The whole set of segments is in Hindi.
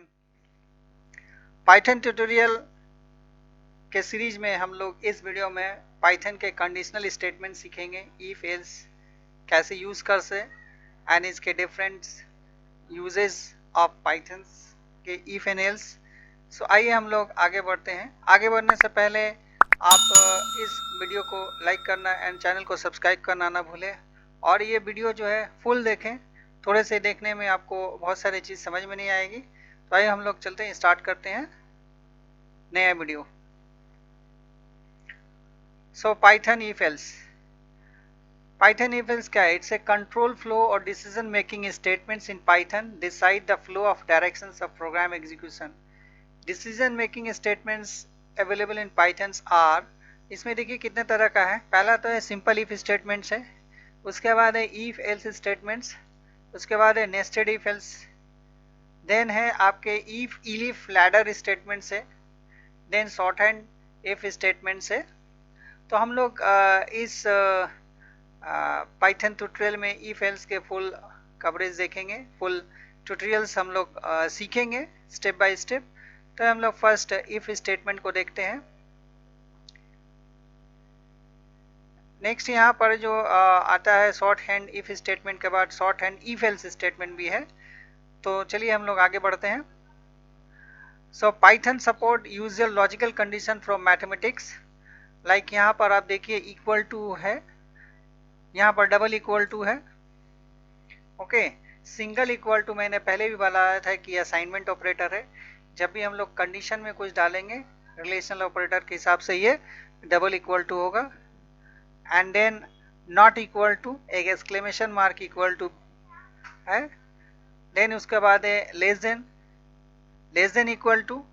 स्टूडेंट, पाइथन ट्यूटोरियल के सीरीज में हम लोग इस वीडियो में पाइथन के कंडीशनल स्टेटमेंट सीखेंगे। इफ एल्स कैसे यूज कर से एंड इसके डिफरेंट यूजेस ऑफ पाइथन के इफ एंड एल्स। सो आइए हम लोग आगे बढ़ते हैं। आगे बढ़ने से पहले आप इस वीडियो को लाइक करना एंड चैनल को सब्सक्राइब करना ना भूलें, और ये वीडियो जो है फुल देखें। थोड़े से देखने में आपको बहुत सारी चीज़ समझ में नहीं आएगी। तो आइए हम लोग चलते हैं, स्टार्ट करते हैं नया video. So Python if else. Python if else क्या है? इट्स ए कंट्रोल फ्लो और decision making statements in Python decide the flow of directions of program execution. Decision making statements available in Python are, इसमें देखिए कितने तरह का है। पहला तो है सिंपल इफ स्टेटमेंट्स है, उसके बाद है इफ एल्स स्टेटमेंट्स, उसके बाद है नेस्टेड इफ एल्स, देन है आपके इफ इलिफ लैडर स्टेटमेंट्स है, then short hand if statements है। तो हम लोग इस पाइथन ट्यूटोरियल में इफ एल्स के फुल कवरेज देखेंगे, फुल ट्यूटोरियल्स हम लोग सीखेंगे स्टेप बाय स्टेप। तो हम लोग फर्स्ट इफ स्टेटमेंट को देखते हैं। नेक्स्ट यहाँ पर जो आता है शॉर्ट हैंड इफ स्टेटमेंट के बाद short hand if else statement भी है। तो चलिए हम लोग आगे बढ़ते हैं। सो Python support usual logical condition from mathematics. Like यहाँ पर आप देखिए इक्वल टू है, यहाँ पर डबल इक्वल टू है, ओके। सिंगल इक्वल टू मैंने पहले भी बताया था कि असाइनमेंट ऑपरेटर है। जब भी हम लोग कंडीशन में कुछ डालेंगे रिलेशनल ऑपरेटर के हिसाब से ये डबल इक्वल टू होगा। And then not equal to, एक एक्सक्लेमेशन मार्क इक्वल टू है। देन उसके बाद है less than equal to,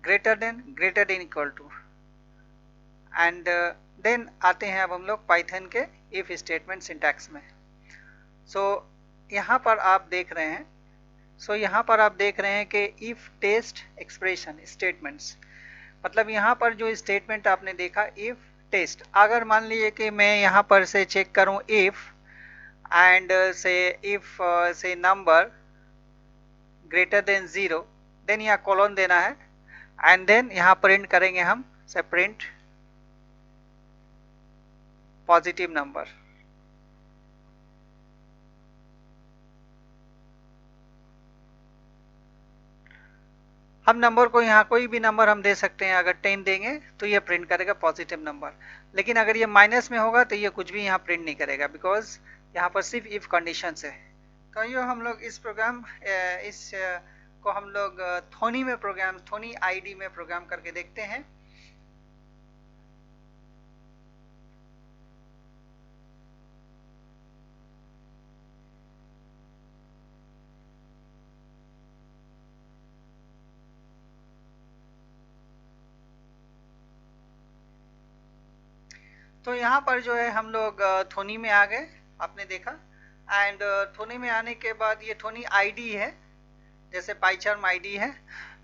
greater than equal to. And then आते हैं अब हम लोग पाइथन के इफ स्टेटमेंट सिंटैक्स में। सो यहाँ पर आप देख रहे हैं, यहाँ पर आप देख रहे हैं कि इफ टेस्ट एक्सप्रेशन स्टेटमेंट्स, मतलब यहाँ पर जो स्टेटमेंट आपने देखा इफ टेस्ट, अगर मान लीजिए कि मैं यहाँ पर से चेक करूँ इफ एंड से नंबर ग्रेटर देन 0, देन यहाँ कॉलन देना है एंड देन यहाँ प्रिंट करेंगे हम से प्रिंट पॉजिटिव नंबर। हम नंबर को यहाँ कोई भी नंबर हम दे सकते हैं। अगर 10 देंगे तो ये प्रिंट करेगा पॉजिटिव नंबर, लेकिन अगर ये माइनस में होगा तो ये कुछ भी यहाँ प्रिंट नहीं करेगा, बिकॉज यहाँ पर सिर्फ इफ कंडीशन है। तो ये हम लोग इस प्रोग्राम को हम लोग थोनी में प्रोग्राम, थोनी आईडी में प्रोग्राम करके देखते हैं। तो यहाँ पर जो है हम लोग थोनी में आ गए, आपने देखा। एंड थोनी में आने के बाद ये थोनी आईडी है, जैसे पाइचार्म आईडी है।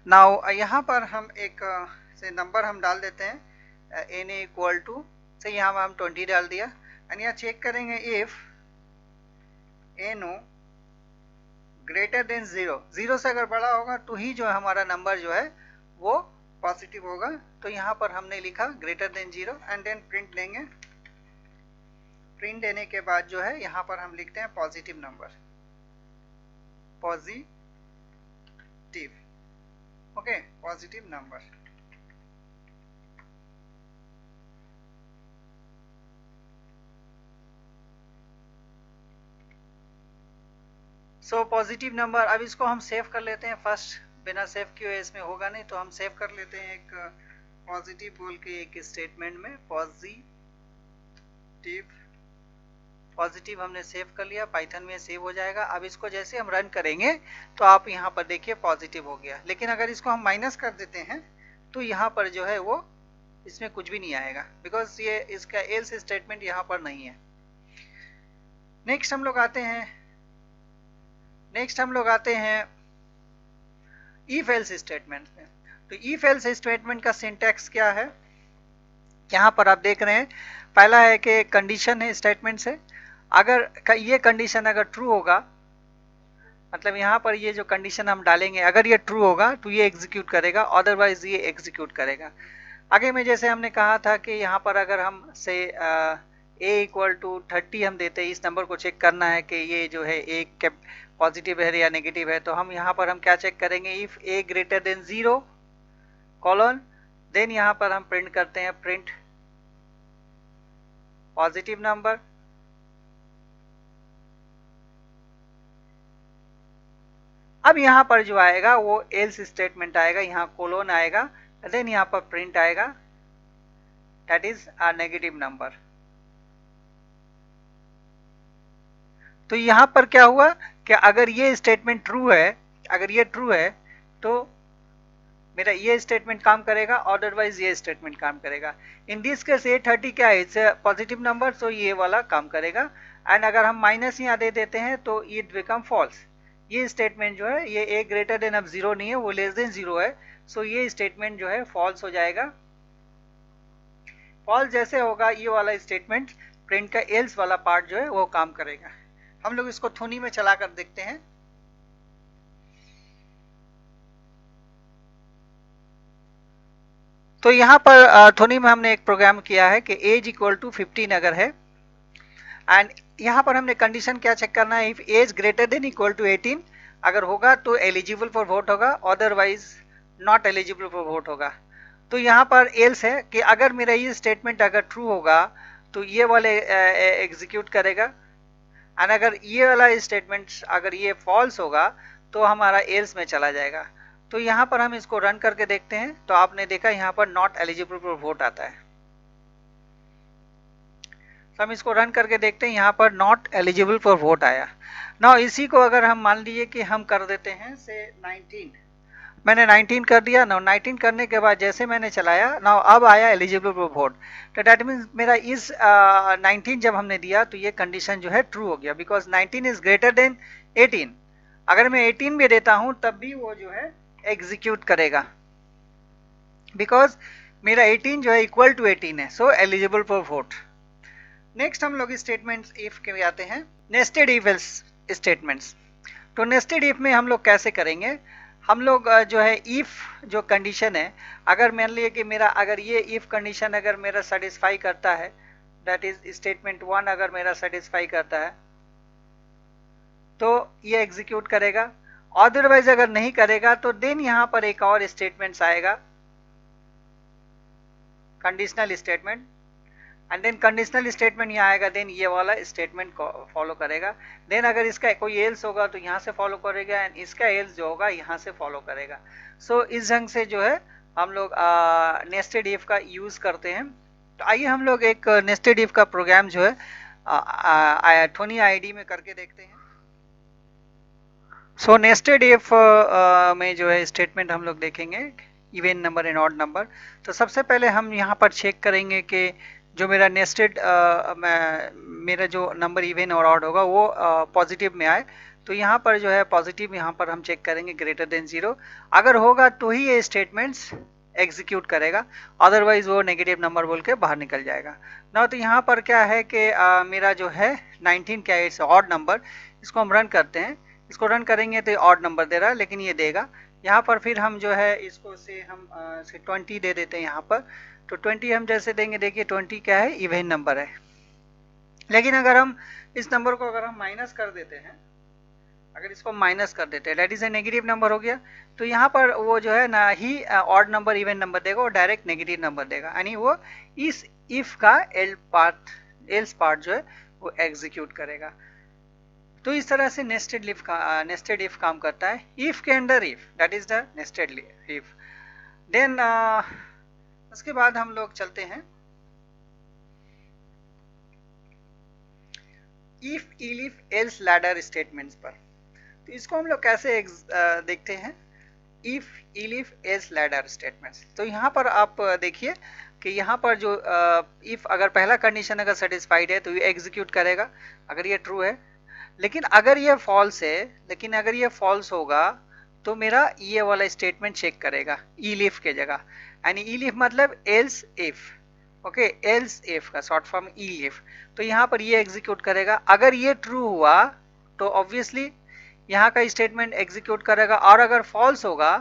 नाउ यहाँ पर हम एक से नंबर हम डाल देते हैं एन इक्वल टू से, यहाँ पर हम 20 डाल दिया। एंड यहाँ चेक करेंगे if N O greater than 0 से अगर बड़ा होगा तो ही जो हमारा नंबर जो है वो पॉजिटिव होगा। तो यहाँ पर हमने लिखा greater than 0 and then print देंगे। प्रिंट देने के बाद जो है यहाँ पर हम लिखते हैं positive number, positive, okay, positive number. So positive number. अब इसको हम सेव कर लेते हैं फर्स्ट, बिना सेव किए इसमें होगा नहीं, तो हम सेव कर लेते हैं एक पॉजिटिव बोल के एक स्टेटमेंट में पॉजिटिव हमने सेव कर लिया, पाइथन में सेव हो जाएगा। अब इसको जैसे हम रन करेंगे तो आप यहाँ पर देखिए पॉजिटिव हो गया। लेकिन अगर इसको हम माइनस कर देते हैं तो यहाँ पर जो है वो इसमें कुछ भी नहीं आएगा, बिकॉज ये इसका एल्स स्टेटमेंट यहाँ पर नहीं है। नेक्स्ट हम लोग आते हैं इफ एल्स स्टेटमेंट में। तो इफ एल्स स्टेटमेंट का सिंटैक्स क्या है? यहाँ पर आप देख रहे हैं, पहला है कि कंडीशन है स्टेटमेंट से। अगर ये कंडीशन अगर ट्रू होगा मतलब यहाँ पर ये जो कंडीशन हम डालेंगे, अगर ये ट्रू होगा तो ये एग्जीक्यूट करेगा, अदरवाइज ये एग्जीक्यूट करेगा। आगे में जैसे हमने कहा था कि यहाँ पर अगर हम से a इक्वल टू 30 हम देते हैं, इस नंबर को चेक करना है कि ये जो है a पॉजिटिव है या नेगेटिव है, तो हम यहाँ पर हम क्या चेक करेंगे, if a greater than 0 colon, then यहाँ पर हम प्रिंट करते हैं प्रिंट पॉजिटिव नंबर। अब यहाँ पर जो आएगा वो एल्स स्टेटमेंट आएगा, यहाँ कोलोन आएगा, देन यहाँ पर प्रिंट आएगा that is a negative number. तो यहाँ पर क्या हुआ कि अगर ये स्टेटमेंट ट्रू है, अगर ये ट्रू है तो मेरा ये स्टेटमेंट काम करेगा, अदरवाइज ये स्टेटमेंट काम करेगा। इन दिस केस A30 क्या है, इट्स पॉजिटिव नंबर, सो ये वाला काम करेगा। एंड अगर हम माइनस यहाँ दे देते हैं तो इट बिकम फॉल्स। ये स्टेटमेंट जो है ये a ग्रेटर देन अब 0 नहीं है, वो लेस देन 0 है, सो ये स्टेटमेंट जो है फॉल्स हो जाएगा। फॉल्स जैसे होगा ये वाला स्टेटमेंट, प्रिंट का एल्स वाला पार्ट जो है वो काम करेगा। हम लोग इसको थोनी में चला कर देखते हैं। तो यहाँ पर थोनी में हमने एक प्रोग्राम किया है कि एज इक्वल टू 15 अगर है, एंड यहाँ पर हमने कंडीशन क्या चेक करना है, if age greater than equal to 18 अगर होगा तो एलिजिबल फॉर वोट होगा, otherwise not eligible for vote होगा। तो यहाँ पर एल्स है कि अगर मेरा ये स्टेटमेंट अगर ट्रू होगा तो ये वाले एग्जीक्यूट करेगा, एंड अगर ये वाला स्टेटमेंट अगर ये फॉल्स होगा तो हमारा एल्स में चला जाएगा। तो यहाँ पर हम इसको रन करके देखते हैं, तो आपने देखा यहाँ पर नॉट एलिजिबल फॉर वोट आता है। तो हम इसको रन करके देखते हैं, यहाँ पर नॉट एलिजिबल फॉर वोट आया। नाउ इसी को अगर हम मान लीजिए कि हम कर देते हैं से 19, मैंने 19 कर दिया। नाउ 19 करने के बाद जैसे मैंने चलाया, नाउ अब आया एलिजिबल फॉर वोट, तो दैट मीन्स मेरा इस 19 जब हमने दिया तो ये कंडीशन जो है ट्रू हो गया, बिकॉज 19 इज ग्रेटर देन 18। अगर मैं 18 भी देता हूं तब भी वो जो है एग्जीक्यूट करेगा, बिकॉज मेरा 18 जो है इक्वल टू 18 है, सो एलिजिबल फॉर वोट। नेक्स्ट हम लोग स्टेटमेंट्स इफ के आते हैं, नेस्टेड इफ एल्स स्टेटमेंट्स। तो नेस्टेड इफ में हम लोग कैसे करेंगे, हम लोग जो है इफ जो कंडीशन है, अगर मान लिए कि मेरा अगर ये इफ कंडीशन अगर मेरा सेटिस्फाई करता है, दैट इज स्टेटमेंट 1 अगर मेरा सेटिस्फाई करता है तो ये एग्जीक्यूट करेगा, अदरवाइज अगर नहीं करेगा तो देन यहाँ पर एक और स्टेटमेंट आएगा conditional statement, and then conditional statement यहाँ आएगा, देन ये वाला स्टेटमेंट को फॉलो करेगा। देन अगर इसका कोई एल्स होगा तो यहाँ से फॉलो करेगा, एंड इसका एल्स जो होगा यहाँ से फॉलो करेगा। सो इस ढंग से जो है हम लोग नेस्टेड इफ का यूज करते हैं। तो आइए हम लोग एक नेस्टेड इफ का प्रोग्राम जो है थोनी आईडी में करके देखते हैं। सो नेस्टेड इफ में जो है स्टेटमेंट हम लोग देखेंगे even number and odd number. तो सबसे पहले हम यहाँ पर चेक करेंगे कि जो मेरा नेस्टेड मेरा जो नंबर इवन और ऑड होगा वो पॉजिटिव में आए। तो यहाँ पर जो है पॉजिटिव यहाँ पर हम चेक करेंगे ग्रेटर देन 0, अगर होगा तो ही ये स्टेटमेंट्स एग्जीक्यूट करेगा, अदरवाइज वो नेगेटिव नंबर बोल के बाहर निकल जाएगा ना। तो यहाँ पर क्या है कि मेरा जो है 19 क्या है, इट्स ऑड नंबर। इसको हम रन करते हैं, इसको रन करेंगे तो ऑड नंबर दे रहा है, लेकिन ये देगा। यहाँ पर फिर हम जो है इसको से हम से 20 दे देते हैं यहाँ पर। तो 20 हम जैसे देंगे, देखिए 20 क्या है, इवन नंबर है। लेकिन अगर हम इस नंबर को अगर हम माइनस कर देते हैं, अगर इसको माइनस कर देते हैं, that is a negative number हो गया। तो यहाँ पर वो जो है ना ही ऑड नंबर इवन नंबर देगा, वो डायरेक्ट नेगेटिव नंबर देगा, यानी वो इस इफ का एल्स पार्ट जो है वो एग्जीक्यूट करेगा। तो इस तरह से नेस्टेड इफ काम करता है। इफ के under if, that is the nested if. Then उसके बाद हम लोग चलते हैं if elif else ladder statements पर। तो इसको हम लोग कैसे देखते हैं, if elif else ladder statements. तो यहाँ पर आप देखिए कि यहाँ पर जो इफ अगर पहला कंडीशन अगर सेटिस्फाइड है तो ये एग्जीक्यूट करेगा अगर ये ट्रू है। लेकिन अगर ये फॉल्स होगा तो मेरा ये वाला स्टेटमेंट चेक करेगा इलिफ के जगह, यानी इलिफ मतलब else if, okay, else if का शॉर्ट फॉर्म इलिफ। तो यहाँ पर ये एग्जीक्यूट करेगा। अगर ये ट्रू हुआ तो ऑब्वियसली यहाँ का स्टेटमेंट एग्जीक्यूट करेगा, और अगर फॉल्स होगा,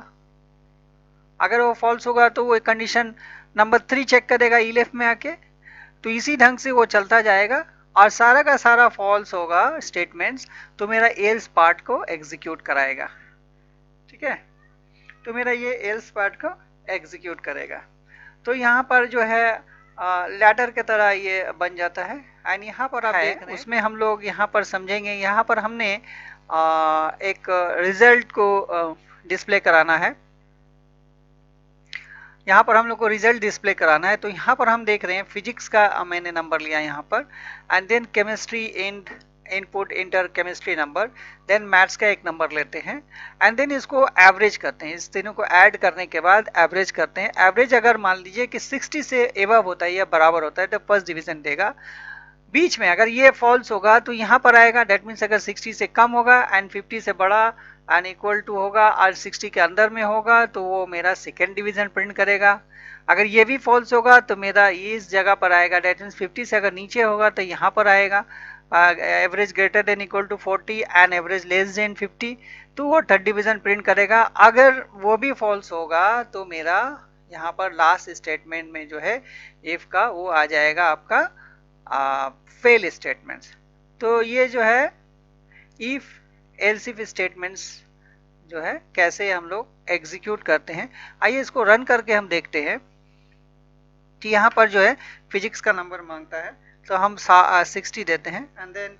अगर वो फॉल्स होगा तो वो कंडीशन नंबर 3 चेक करेगा elif में आके। तो इसी ढंग से वो चलता जाएगा, और सारा का सारा फॉल्स होगा स्टेटमेंट्स तो मेरा एल्स पार्ट को एग्जीक्यूट कराएगा। ठीक है, तो मेरा ये एल्स पार्ट को एग्जीक्यूट करेगा। तो यहाँ पर जो है लैडर के तरह ये बन जाता है। एंड यहाँ पर आप देख रहे हैं उसमें हम लोग यहाँ पर समझेंगे, यहाँ पर हमने एक रिजल्ट को डिस्प्ले कराना है, यहाँ पर हम लोग को रिजल्ट डिस्प्ले कराना है। तो यहाँ पर हम देख रहे हैं फिजिक्स का मैंने नंबर लिया यहाँ पर, and then chemistry input enter chemistry number, then maths का एक नंबर लेते हैं, एंड देन इसको एवरेज करते हैं। इस तीनों को ऐड करने के बाद एवरेज करते हैं। एवरेज अगर मान लीजिए कि 60 से एबव होता है या बराबर होता है तो फर्स्ट डिवीजन देगा। बीच में अगर ये फॉल्स होगा तो यहाँ पर आएगा, डेट मीन्स अगर 60 से कम होगा एंड 50 से बड़ा एंड इक्वल टू होगा और 60 के अंदर में होगा तो वो मेरा सेकेंड डिवीजन प्रिंट करेगा। अगर ये भी फॉल्स होगा तो मेरा ये इस जगह पर आएगा, डेट मीन्स 50 से अगर नीचे होगा तो यहाँ पर आएगा average greater than equal to 40 and average less than 50, तो वो थर्ड डिवीजन प्रिंट करेगा। अगर वो भी फॉल्स होगा तो मेरा यहाँ पर लास्ट स्टेटमेंट में जो है इफ का वो आ जाएगा आपका फेल स्टेटमेंट्स। तो ये जो है इफ एल्स इफ स्टेटमेंट्स जो है कैसे हम लोग एग्जीक्यूट करते हैं। आइए इसको रन करके हम देखते हैं कि यहाँ पर जो है फिजिक्स का नंबर मांगता है तो हम 60 देते हैं एंड देन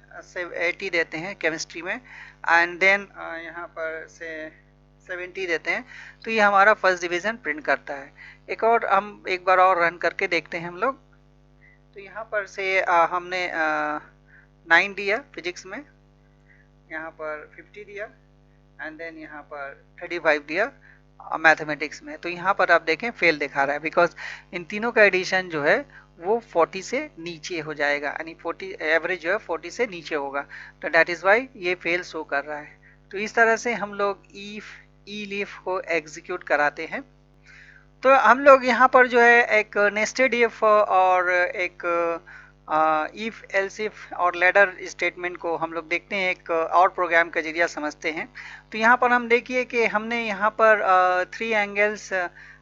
80 देते हैं केमिस्ट्री में, एंड देन यहाँ पर से 70 देते हैं, तो ये हमारा फर्स्ट डिवीजन प्रिंट करता है। एक और हम एक बार और रन करके देखते हैं हम लोग। तो यहाँ पर से हमने 9 दिया फिजिक्स में, यहाँ पर 50 दिया एंड देन यहाँ पर 35 दिया मैथमेटिक्स में। तो यहाँ पर आप देखें फेल दिखा रहा है, बिकॉज इन तीनों का एडिशन जो है वो 40 से नीचे हो जाएगा, यानी 40 एवरेज जो है 40 से नीचे होगा, तो दैट इज़ वाई ये फेल शो कर रहा है। तो इस तरह से हम लोग elif को एग्जीक्यूट कराते हैं। तो हम लोग यहाँ पर जो है एक नेस्टेड इफ और एक इफ एल्स इफ और लैडर स्टेटमेंट को हम लोग देखते हैं, एक और प्रोग्राम का जरिया समझते हैं। तो यहाँ पर हम देखिए कि हमने यहाँ पर 3 एंगल्स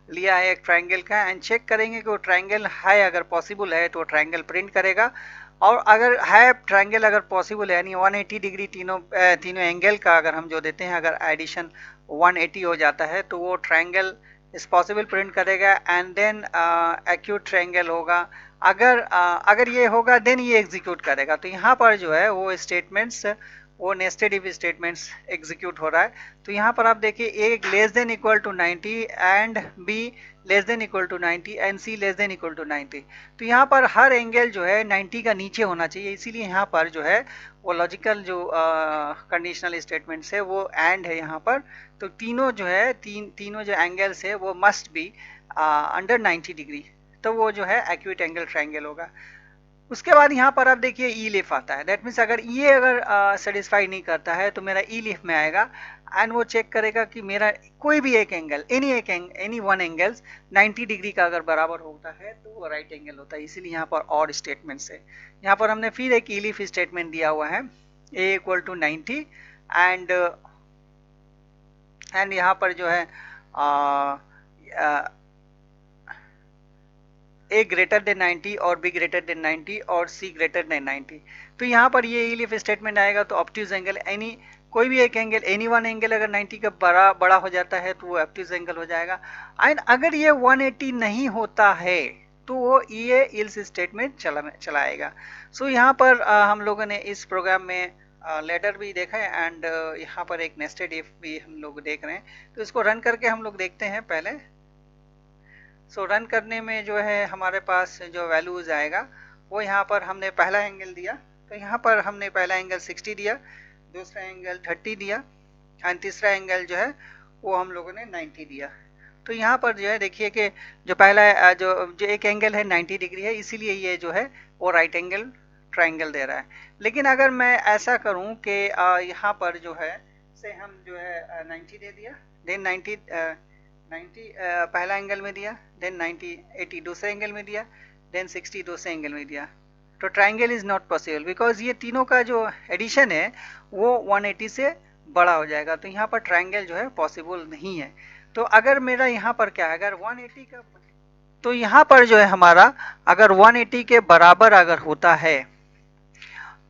लिया है एक ट्रायंगल का, एंड चेक करेंगे कि वो ट्रायंगल है, अगर पॉसिबल है तो वो ट्रायंगल प्रिंट करेगा, और अगर है ट्रायंगल अगर पॉसिबल है यानी 180 डिग्री तीनों एंगल का अगर हम जो देते हैं, अगर एडिशन 180 हो जाता है तो वो ट्रायंगल इस पॉसिबल प्रिंट करेगा, एंड देन एक्यूट ट्रायंगल होगा। अगर ये होगा देन ये एग्जीक्यूट करेगा। तो यहाँ पर जो है वो स्टेटमेंट्स, वो नेस्टेड इफ स्टेटमेंट्स एग्जीक्यूट हो रहा है। तो यहाँ पर आप देखिए A less than equal to 90 and B less than equal to 90 and C less than equal to 90। तो यहाँ पर हर एंगल जो है 90 का नीचे होना चाहिए, इसीलिए यहाँ पर जो है वो लॉजिकल जो कंडीशनल स्टेटमेंट्स है वो एंड है यहाँ पर। तो तीनों जो है तीनों जो एंगल्स है वो मस्ट बी अंडर 90 डिग्री, तो वो जो है एक्यूट एंगल ट्रायंगल होगा। उसके बाद यहाँ पर आप देखिए elif आता है, दैट मीन्स अगर ये अगर सेटिस्फाई नहीं करता है तो मेरा elif में आएगा, एंड वो चेक करेगा कि मेरा कोई भी एक angle any one angles 90 degree का अगर बराबर होता है तो वो राइट एंगल होता है, इसीलिए यहाँ पर और स्टेटमेंट्स है। यहाँ पर हमने फिर एक elif स्टेटमेंट दिया हुआ है a इक्वल टू 90 एंड यहाँ पर जो है ए ग्रेटर देन 90 और बी ग्रेटर देन 90 और सी ग्रेटर देन 90। तो यहाँ पर ये elif स्टेटमेंट आएगा तो ऑब्ट्यूज एंगल एनी कोई भी एक एंगल एनी वन एंगल अगर 90 का बड़ा हो जाता है तो वो ऑब्ट्यूज एंगल हो जाएगा। एंड अगर ये 180 नहीं होता है तो वो ये एल्स स्टेटमेंट चलाएगा। सो यहाँ पर हम लोगों ने इस प्रोग्राम में लेडर भी देखा है एंड यहाँ पर एक नेस्टेड इफ भी हम लोग देख रहे हैं। तो इसको रन करके हम लोग देखते हैं पहले। सो रन करने में जो है हमारे पास जो वैल्यूज आएगा वो यहाँ पर हमने पहला एंगल दिया, तो यहाँ पर हमने पहला एंगल 60 दिया, दूसरा एंगल 30 दिया एंड तीसरा एंगल जो है वो हम लोगों ने 90 दिया। तो यहाँ पर जो है देखिए कि जो पहला जो एक एंगल है 90 डिग्री है, इसीलिए ये जो है वो राइट एंगल ट्रायंगल दे रहा है। लेकिन अगर मैं ऐसा करूँ कि यहाँ पर जो है से हम जो है 90 दे दिया, देन 90 पहला एंगल में दिया, देन 80 दूसरे एंगल में दिया, देन 60 दूसरे एंगल में दिया, तो triangle is not possible because ये तीनों का जो एडिशन है वो 180 से बड़ा हो जाएगा। तो यहाँ पर ट्रायंगल जो है पॉसिबल नहीं है। तो अगर मेरा यहाँ पर क्या है, अगर 180 का, तो यहाँ पर जो है हमारा अगर 180 के बराबर अगर होता है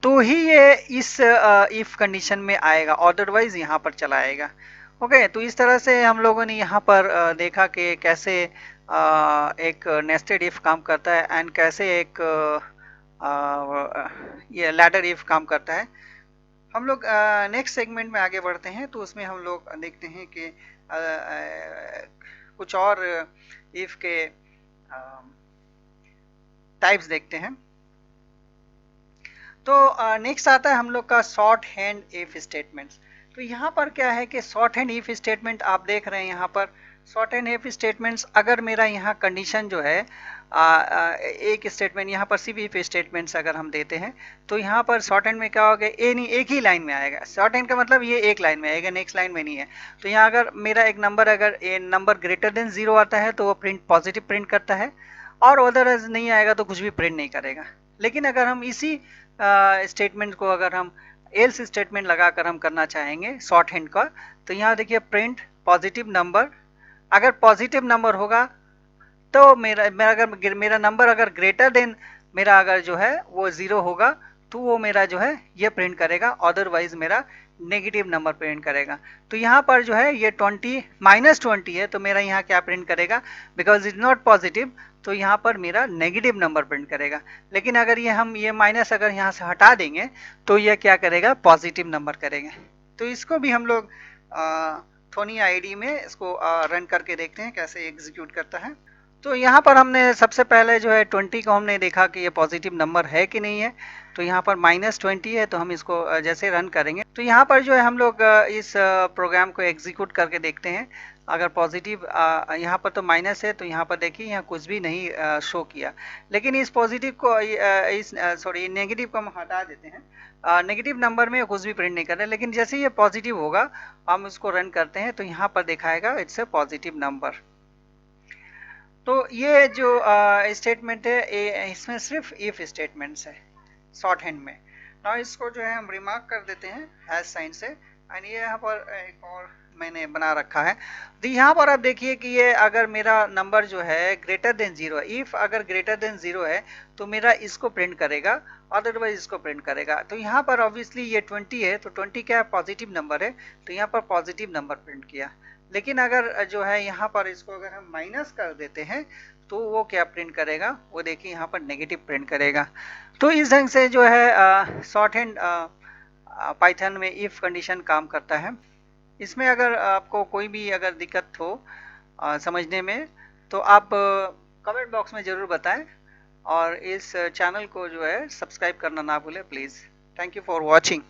तो ही ये इस इफ कंडीशन में आएगा, अदरवाइज यहाँ पर चला आएगा। ओके, तो इस तरह से हम लोगों ने यहाँ पर देखा कि कैसे एक नेस्टेड इफ काम करता है एंड कैसे एक ये लैडर इफ काम करता है। हम लोग नेक्स्ट सेगमेंट में आगे बढ़ते हैं, तो उसमें हम लोग देखते हैं कि कुछ और इफ के टाइप्स देखते हैं। तो नेक्स्ट आता है हम लोग का शॉर्ट हैंड इफ स्टेटमेंट्स। तो यहाँ पर क्या है कि शॉर्ट हैंड इफ स्टेटमेंट आप देख रहे हैं यहाँ पर शॉर्ट हैंड इफ स्टेटमेंट्स, अगर मेरा यहाँ कंडीशन जो है एक स्टेटमेंट यहाँ पर सिर्फ इफ स्टेटमेंट्स अगर हम देते हैं तो यहाँ पर शॉर्ट हैंड में क्या होगा, ए नहीं एक ही लाइन में आएगा। शॉर्ट हैंड का मतलब ये एक लाइन में आएगा, नेक्स्ट लाइन में नहीं है। तो यहाँ अगर मेरा एक नंबर अगर ए नंबर ग्रेटर देन 0 आता है तो वो प्रिंट पॉजिटिव प्रिंट करता है, और अदरवाइज नहीं आएगा तो कुछ भी प्रिंट नहीं करेगा। लेकिन अगर हम इसी स्टेटमेंट को अगर हम एल्स स्टेटमेंट लगाकर हम करना चाहेंगे शॉर्ट हैंड का, तो यहाँ देखिए प्रिंट पॉजिटिव नंबर, अगर पॉजिटिव नंबर होगा तो मेरा नंबर अगर ग्रेटर देन मेरा अगर जो है वो 0 होगा तो वो मेरा जो है ये प्रिंट करेगा, अदरवाइज मेरा नेगेटिव नंबर प्रिंट करेगा। तो यहाँ पर जो है ये 20 -20 है तो मेरा यहाँ क्या प्रिंट करेगा, बिकॉज इज नॉट पॉजिटिव, तो यहाँ पर मेरा नेगेटिव नंबर प्रिंट करेगा। लेकिन अगर ये हम ये माइनस अगर यहाँ से हटा देंगे तो ये क्या करेगा, पॉजिटिव नंबर करेगा। तो इसको भी हम लोग थोनी आईडी में इसको रन करके देखते हैं कैसे एग्जीक्यूट करता है। तो यहाँ पर हमने सबसे पहले जो है 20 को हमने देखा कि ये पॉजिटिव नंबर है कि नहीं है। तो यहाँ पर -20 है, तो हम इसको जैसे रन करेंगे तो यहाँ पर जो है हम लोग इस प्रोग्राम को एग्जीक्यूट करके देखते हैं। अगर पॉजिटिव यहाँ पर तो माइनस है, तो यहाँ पर देखिए यहाँ कुछ भी नहीं शो किया। लेकिन इस पॉजिटिव को सॉरी नेगेटिव को हम हटा देते हैं। नेगेटिव नंबर में कुछ भी प्रिंट नहीं कर रहे, लेकिन जैसे ये पॉजिटिव होगा हम इसको रन करते हैं तो यहाँ पर दिखाएगा इट्स ए पॉजिटिव नंबर। तो ये जो स्टेटमेंट है इसमें सिर्फ इफ स्टेटमेंट्स है शॉर्ट हैंड में। नाउ इसको जो है हम रिमार्क कर देते हैं हैश साइन से, एंड ये यहाँ पर एक और मैंने बना रखा है। तो यहाँ पर आप देखिए कि ये अगर मेरा नंबर जो है ग्रेटर देन 0 है, इफ अगर ग्रेटर देन 0 है तो मेरा इसको प्रिंट करेगा, अदरवाइज इसको प्रिंट करेगा। तो यहाँ पर ऑब्वियसली ये 20 है, तो 20 क्या पॉजिटिव नंबर है, तो यहाँ पर पॉजिटिव नंबर प्रिंट किया। लेकिन अगर जो है यहाँ पर इसको अगर हम माइनस कर देते हैं तो वो क्या प्रिंट करेगा, वो देखिए यहाँ पर नेगेटिव प्रिंट करेगा। तो इस ढंग से जो है शॉर्ट हैंड पाइथन में इफ कंडीशन काम करता है। इसमें अगर आपको कोई भी अगर दिक्कत हो समझने में तो आप कमेंट बॉक्स में ज़रूर बताएं, और इस चैनल को जो है सब्सक्राइब करना ना भूलें please. Thank you for watching.